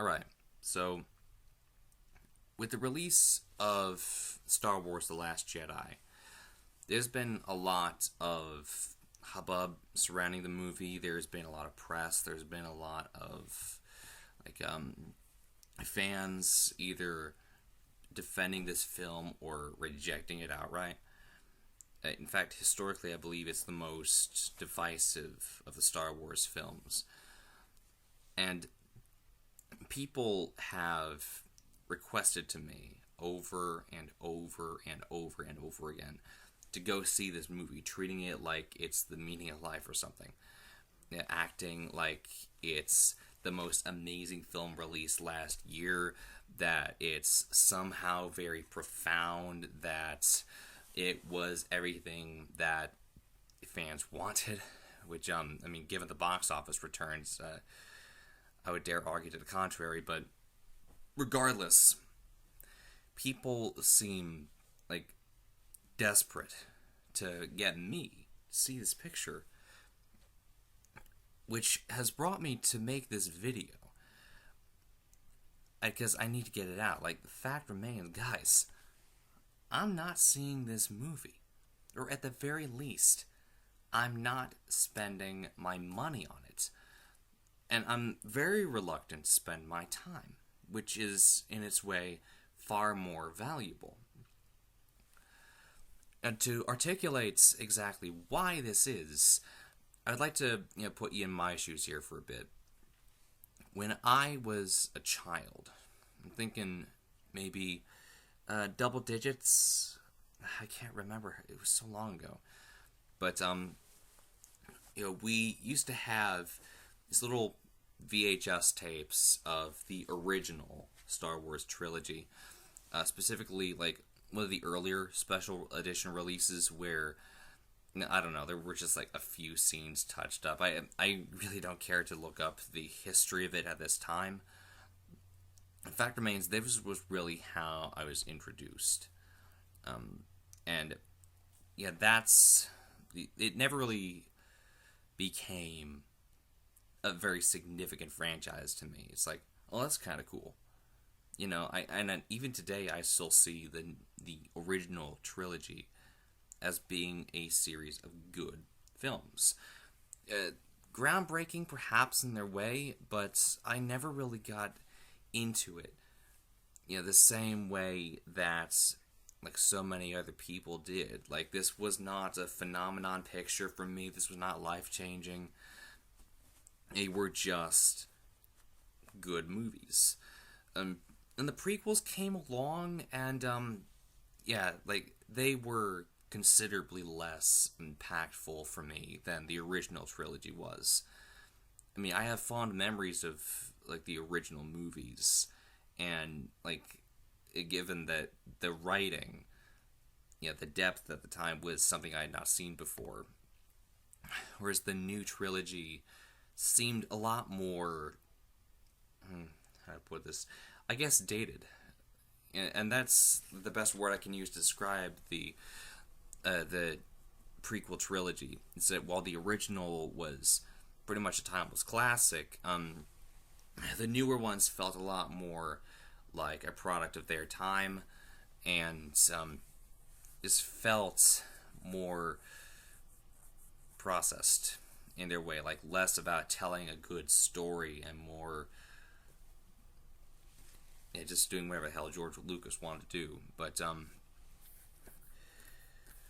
Alright, so with the release of Star Wars The Last Jedi, there's been a lot of hubbub surrounding the movie. There's been a lot of press. There's been a lot of like fans either defending this film or rejecting it outright. In fact, historically, I believe it's the most divisive of the Star Wars films. And people have requested to me over and over and over and over again to go see this movie, treating it like it's the meaning of life or something. Acting like it's the most amazing film released last year, that it's somehow very profound, that it was everything that fans wanted, which, given the box office returns, I would dare argue to the contrary, but regardless, people seem like desperate to get me to see this picture, which has brought me to make this video because I need to get it out. Like, the fact remains, guys, I'm not seeing this movie, or at the very least, I'm not spending my money on it, and I'm very reluctant to spend my time, which is in its way far more valuable. And to articulate exactly why this is, I'd like to put you in my shoes here for a bit. When I was a child, I'm thinking maybe double digits. I can't remember. It was so long ago. But we used to have these little VHS tapes of the original Star Wars trilogy, specifically like one of the earlier special edition releases where, I don't know, there were just like a few scenes touched up. I really don't care to look up the history of it at this time. The fact remains, this was really how I was introduced. And yeah, it never really became a very significant franchise to me. It's like, oh, that's kind of cool. Even today, I still see the original trilogy as being a series of good films. Groundbreaking, perhaps, in their way, but I never really got into it. The same way that, like, so many other people did. Like, this was not a phenomenon picture for me. This was not life-changing. They were just good movies. And the prequels came along, and they were considerably less impactful for me than the original trilogy was. I have fond memories of like the original movies, and like, given that the writing, the depth at the time was something I had not seen before, whereas the new trilogy seemed a lot more, how to put this, I guess, dated. And that's the best word I can use to describe the prequel trilogy. Is that while the original was pretty much a timeless classic, the newer ones felt a lot more like a product of their time, and just felt more processed in their way, like less about telling a good story and more just doing whatever the hell George Lucas wanted to do. But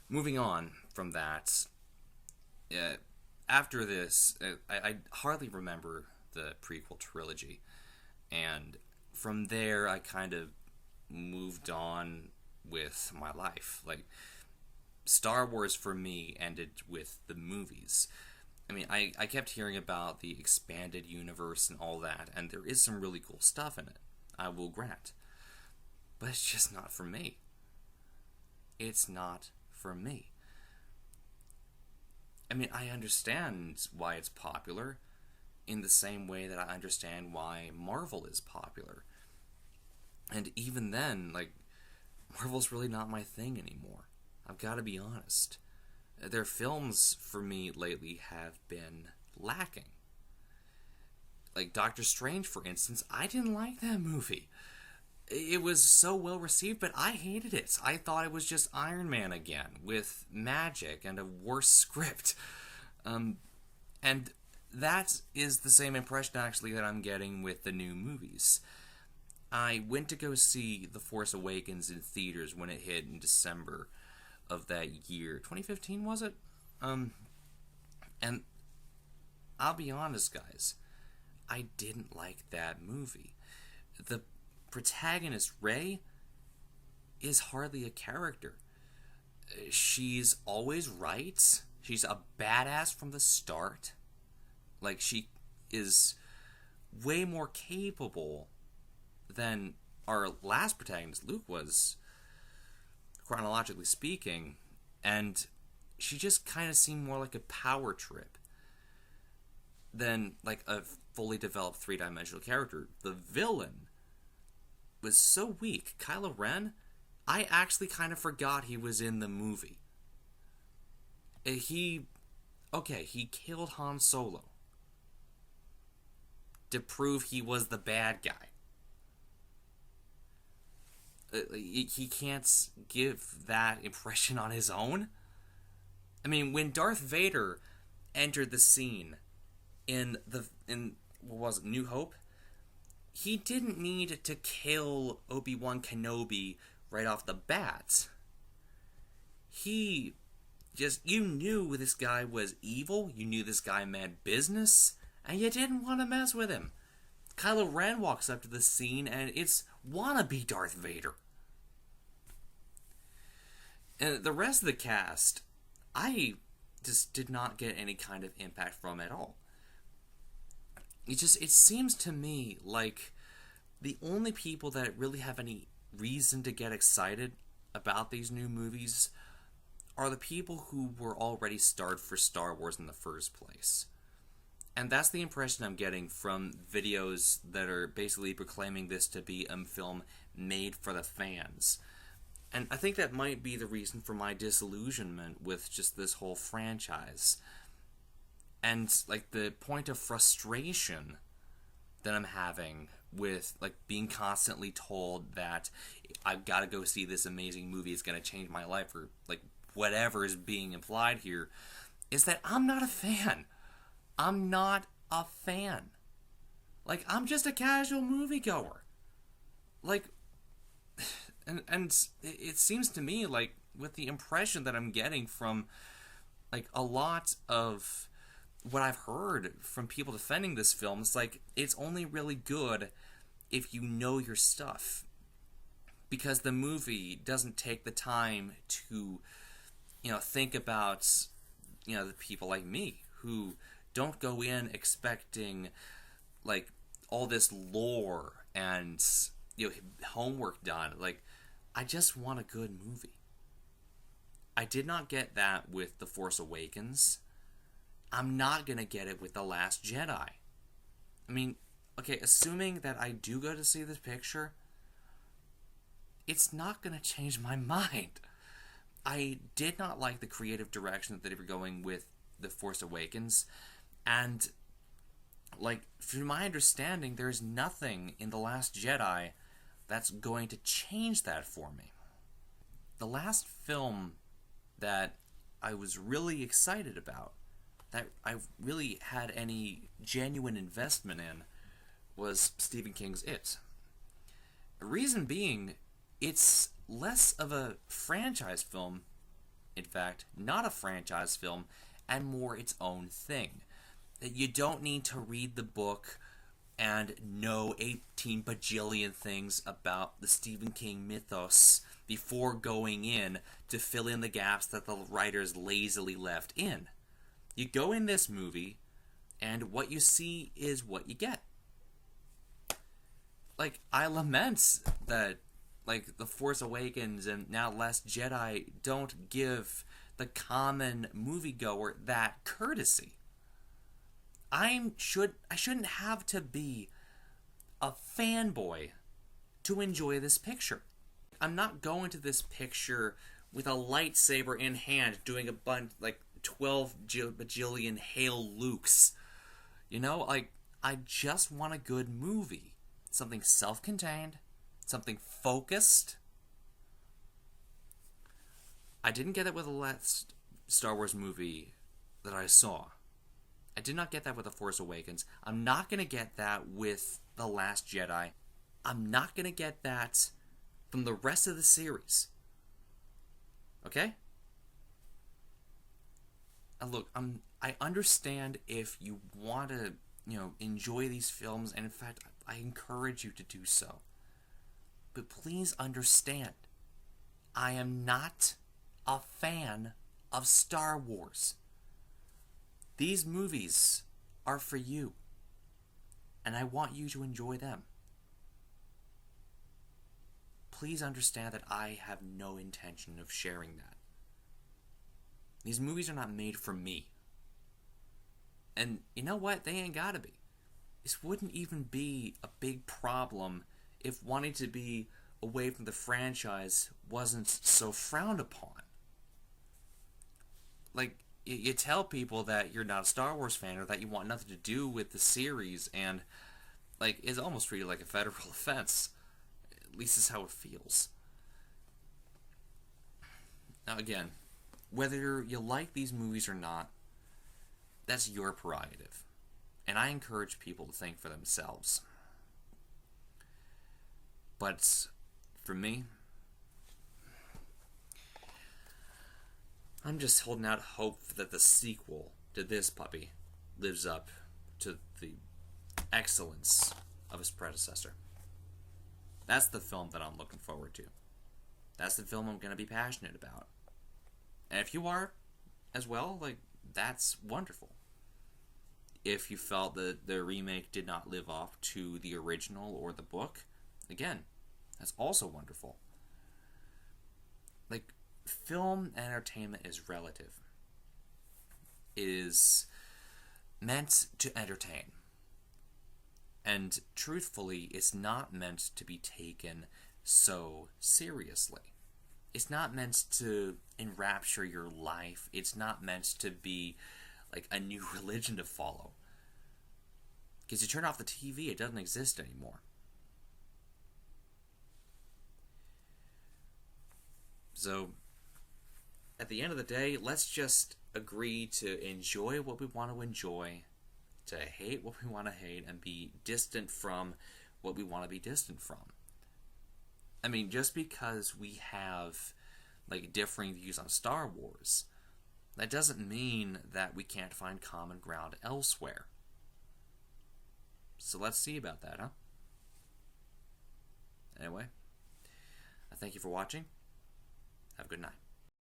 moving on from that, after this, I hardly remember the prequel trilogy, and from there I kind of moved on with my life. Like, Star Wars for me ended with the movies. I kept hearing about the expanded universe and all that, and there is some really cool stuff in it, I will grant. But it's just not for me. It's not for me. I understand why it's popular in the same way that I understand why Marvel is popular. And even then, like, Marvel's really not my thing anymore. I've got to be honest. Their films, for me, lately have been lacking. Like Doctor Strange, for instance, I didn't like that movie. It was so well received, but I hated it. I thought it was just Iron Man again, with magic and a worse script. And that is the same impression, actually, that I'm getting with the new movies. I went to go see The Force Awakens in theaters when it hit in December of that year. 2015, was it? And I'll be honest, guys, I didn't like that movie. The protagonist, Rey, is hardly a character. She's always right. She's a badass from the start. Like, she is way more capable than our last protagonist, Luke, was, chronologically speaking. And she just kind of seemed more like a power trip than like a fully developed three-dimensional character. The villain was so weak. Kylo Ren, I actually kind of forgot he was in the movie. He killed Han Solo to prove he was the bad guy. He can't give that impression on his own. I mean, when Darth Vader entered the scene in what was it, New Hope, he didn't need to kill Obi-Wan Kenobi right off the bat. You knew this guy was evil, you knew this guy meant business, and you didn't want to mess with him. Kylo Ren walks up to the scene, and it's wannabe Darth Vader. And the rest of the cast, I just did not get any kind of impact from at all. It seems to me like the only people that really have any reason to get excited about these new movies are the people who were already starved for Star Wars in the first place. And that's the impression I'm getting from videos that are basically proclaiming this to be a film made for the fans. And I think that might be the reason for my disillusionment with just this whole franchise. And, like, the point of frustration that I'm having with, like, being constantly told that I've got to go see this amazing movie, it's going to change my life, or, like, whatever is being implied here, is that I'm not a fan. I'm not a fan. Like, I'm just a casual moviegoer. Like, and it seems to me, like, with the impression that I'm getting from, like, a lot of what I've heard from people defending this film, it's like, it's only really good if you know your stuff. Because the movie doesn't take the time to, think about, the people like me who don't go in expecting, like, all this lore and, homework done. Like, I just want a good movie. I did not get that with The Force Awakens. I'm not going to get it with The Last Jedi. I mean, okay, assuming that I do go to see this picture, it's not going to change my mind. I did not like the creative direction that they were going with The Force Awakens, and, like, from my understanding, there's nothing in The Last Jedi that's going to change that for me. The last film that I was really excited about, that I really had any genuine investment in, was Stephen King's It. The reason being, it's less of a franchise film, in fact, not a franchise film, and more its own thing. You don't need to read the book and know 18 bajillion things about the Stephen King mythos before going in to fill in the gaps that the writers lazily left in. You go in this movie, and what you see is what you get. Like, I lament that, like, The Force Awakens and now Last Jedi don't give the common moviegoer that courtesy. I shouldn't have to be a fanboy to enjoy this picture. I'm not going to this picture with a lightsaber in hand doing a bunch, like, 12 bajillion Hail Lukes. Like, I just want a good movie. Something self-contained, something focused. I didn't get it with the last Star Wars movie that I saw. I did not get that with The Force Awakens. I'm not going to get that with The Last Jedi. I'm not going to get that from the rest of the series. Okay? And look, I understand if you want to, enjoy these films, and in fact, I encourage you to do so. But please understand, I am not a fan of Star Wars. These movies are for you, and I want you to enjoy them. Please understand that I have no intention of sharing that. These movies are not made for me. And you know what? They ain't gotta be. This wouldn't even be a big problem if wanting to be away from the franchise wasn't so frowned upon. Like, you tell people that you're not a Star Wars fan or that you want nothing to do with the series, and it's almost treated like a federal offense. At least is how it feels. Now again, whether you like these movies or not, that's your prerogative. And I encourage people to think for themselves. But for me, I'm just holding out hope that the sequel to this puppy lives up to the excellence of his predecessor. That's the film that I'm looking forward to. That's the film I'm going to be passionate about. And if you are as well, that's wonderful. If you felt that the remake did not live up to the original or the book, again, that's also wonderful. Film entertainment is relative. It is meant to entertain. And truthfully, it's not meant to be taken so seriously. It's not meant to enrapture your life. It's not meant to be a new religion to follow. Because you turn off the TV, it doesn't exist anymore. So, at the end of the day, let's just agree to enjoy what we want to enjoy, to hate what we want to hate, and be distant from what we want to be distant from. I mean, just because we have differing views on Star Wars, that doesn't mean that we can't find common ground elsewhere. So let's see about that, huh? Anyway, I thank you for watching. Have a good night.